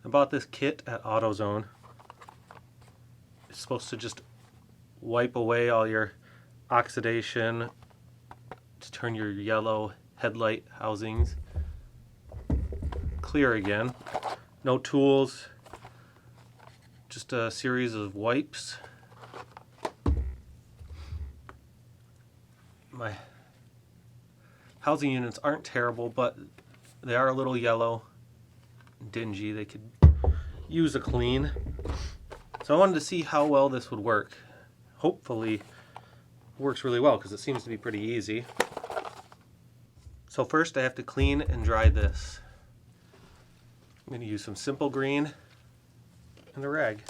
I bought this kit at Autozone. It's supposed to just wipe away all your oxidation to turn your yellow headlight housings clear again. No tools, just a series of wipes. My housing units aren't terrible, but they are a little yellow, dingy. They could use a clean. So I wanted to see how well this would work. Hopefully it works really well because it seems to be pretty easy. So first I have to clean and dry this. I'm going to use some simple green and a rag.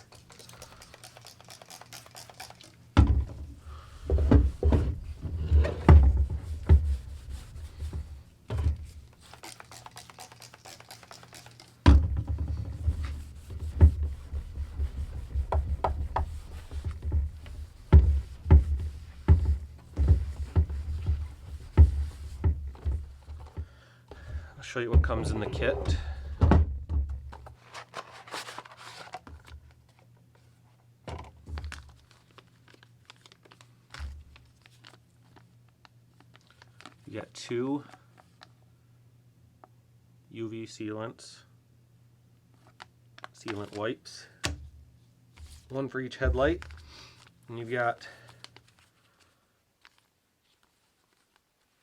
I'll show you what comes in the kit. You got 2 UV sealant wipes, 1 for each headlight, and you've got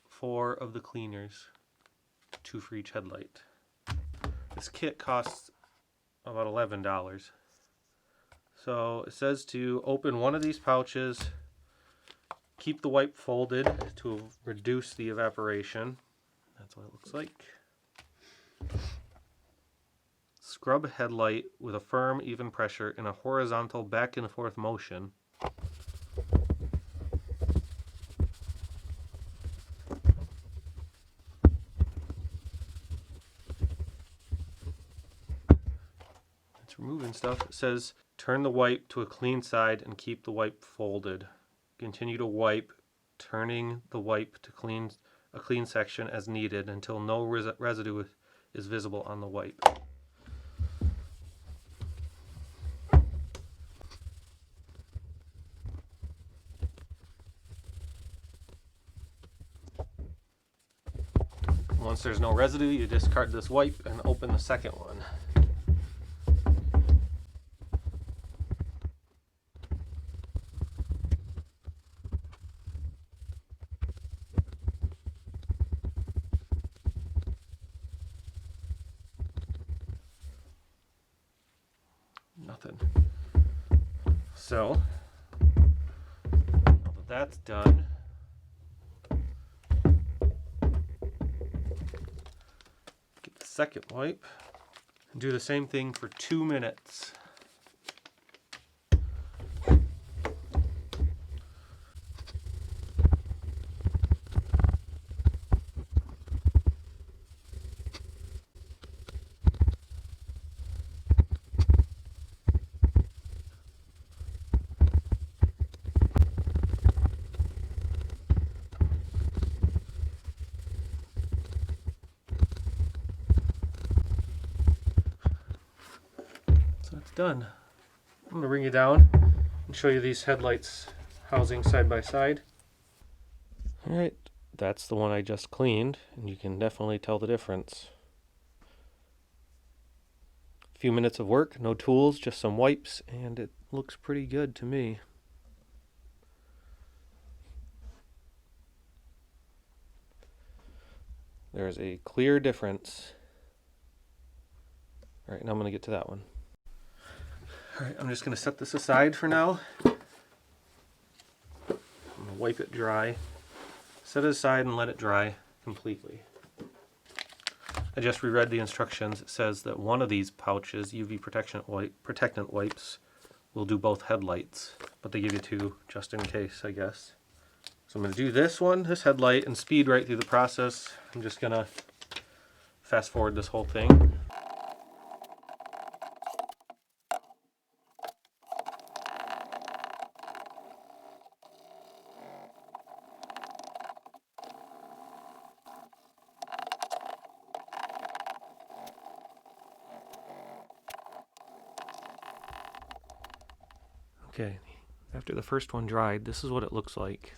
4 of the cleaners, 2 for each headlight. This kit costs about $11. So it says to open one of these pouches, keep the wipe folded to reduce the evaporation. That's what it looks like. Scrub headlight with a firm, even pressure in a horizontal back and forth motion. It's removing stuff. It says turn the wipe to a clean side and keep the wipe folded. Continue to wipe, turning the wipe to a clean section as needed until no residue is visible on the wipe. Once there's no residue, you discard this wipe and open the second one. Nothing. So, now that that's done, get the second wipe and do the same thing for 2 minutes. That's done. I'm going to bring you down and show you these headlights housing side by side. Alright, that's the one I just cleaned, and you can definitely tell the difference. A few minutes of work, no tools, just some wipes, and it looks pretty good to me. There's a clear difference. Alright, now I'm going to get to that one. Alright, I'm just going to set this aside for now. I'm going to wipe it dry. Set it aside and let it dry completely. I just reread the instructions. It says that one of these pouches, UV protectant wipes, will do both headlights. But they give you 2 just in case, I guess. So I'm going to do this headlight, and speed right through the process. I'm just going to fast forward this whole thing. Okay, after the first one dried, this is what it looks like.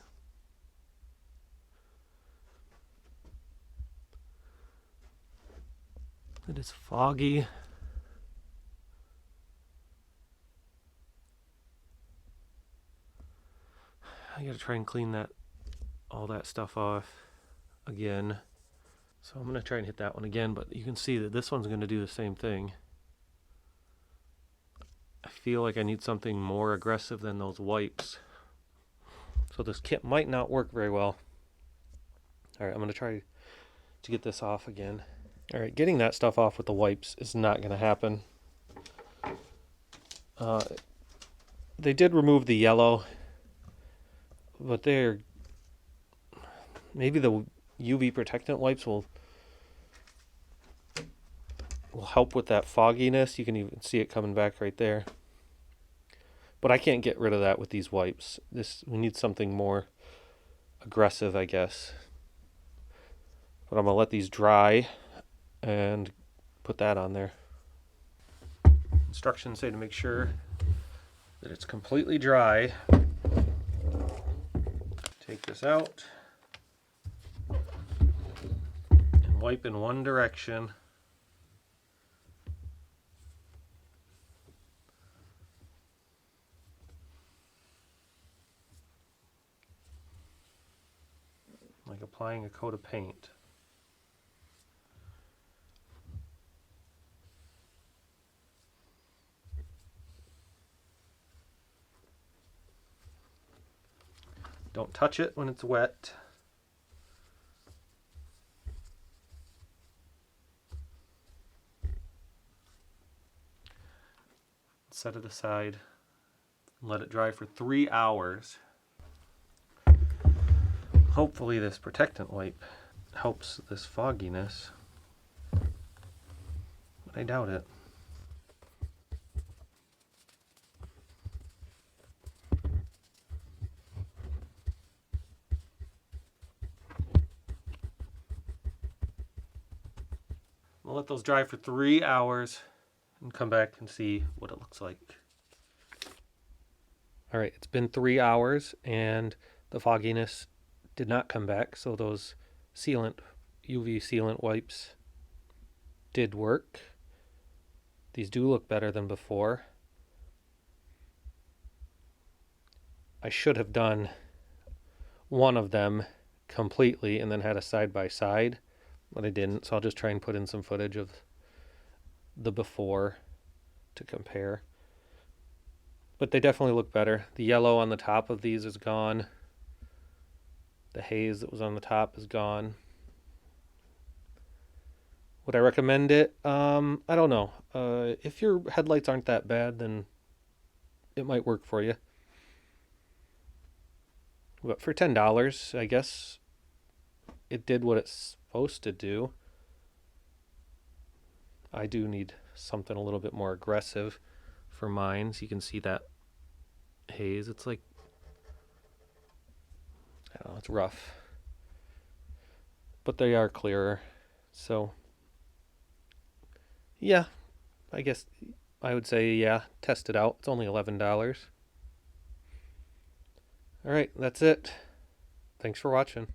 It is foggy. I gotta try and clean all that stuff off again. So I'm gonna try and hit that one again, but you can see that this one's gonna do the same thing. I feel like I need something more aggressive than those wipes. So this kit might not work very well. All right, I'm gonna try to get this off again. All right, getting that stuff off with the wipes is not gonna happen. They did remove the yellow, but maybe the UV protectant wipes will help with that fogginess. You can even see it coming back right there. But I can't get rid of that with these wipes. We need something more aggressive, I guess. But I'm gonna let these dry and put that on there. Instructions say to make sure that it's completely dry. Take this out and wipe in one direction. Like applying a coat of paint. Don't touch it when it's wet. Set it aside and let it dry for 3 hours. Hopefully this protectant wipe helps this fogginess, but I doubt it. We'll let those dry for 3 hours and come back and see what it looks like. All right, it's been 3 hours and the fogginess did not come back, so those UV sealant wipes did work. These do look better than before. I should have done one of them completely and then had a side by side, but I didn't, so I'll just try and put in some footage of the before to compare. But they definitely look better. The yellow on the top of these is gone. The haze that was on the top is gone. Would I recommend it? I don't know. If your headlights aren't that bad, then it might work for you. But for $10, I guess it did what it's supposed to do. I do need something a little bit more aggressive for mine. So you can see that haze. It's like, I don't know, it's rough. But they are clearer. So, yeah, I guess I would say, yeah, test it out. It's only $11. All right, that's it. Thanks for watching.